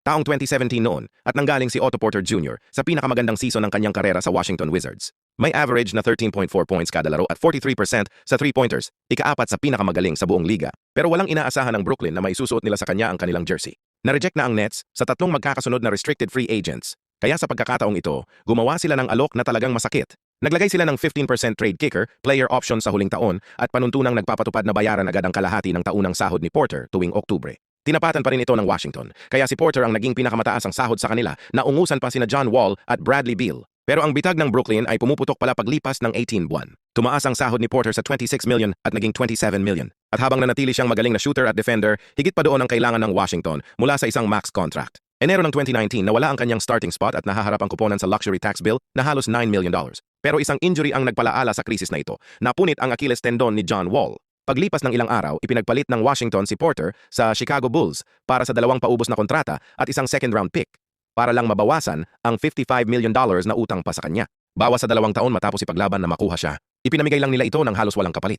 Taong 2017 noon at nanggaling si Otto Porter Jr. sa pinakamagandang season ng kanyang karera sa Washington Wizards. May average na 13.4 points kada laro at 43% sa 3-pointers, ika-4 sa pinakamagaling sa buong liga. Pero walang inaasahan ng Brooklyn na maisusuot nila sa kanya ang kanilang jersey. Na-reject na ang Nets sa 3 magkakasunod na restricted free agents. Kaya sa pagkakataong ito, gumawa sila ng alok na talagang masakit. Naglagay sila ng 15% trade kicker, player option sa huling taon at panuntunang nagpapatupad na bayaran agad ang kalahati ng taunang sahod ni Porter tuwing Oktubre. Tinapatan pa rin ito ng Washington, kaya si Porter ang naging pinakamataas ang sahod sa kanila, naungusan pa sina John Wall at Bradley Beal. Pero ang bitag ng Brooklyn ay pumuputok pala paglipas ng 18 buwan. Tumaas ang sahod ni Porter sa 26 million at naging 27 million. At habang nanatili siyang magaling na shooter at defender, higit pa doon ang kailangan ng Washington mula sa isang max contract. Enero ng 2019 nawala ang kanyang starting spot at nahaharap ang kuponan sa luxury tax bill na halos $9 million. Pero isang injury ang nagpalaala sa krisis na ito. Napunit ang Achilles tendon ni John Wall. Paglipas ng ilang araw, ipinagpalit ng Washington si Porter sa Chicago Bulls para sa 2 paubos na kontrata at isang second-round pick para lang mabawasan ang $55 million na utang pa sa kanya. Bawas sa 2 taon matapos ipaglaban na makuha siya. Ipinamigay lang nila ito ng halos walang kapalit.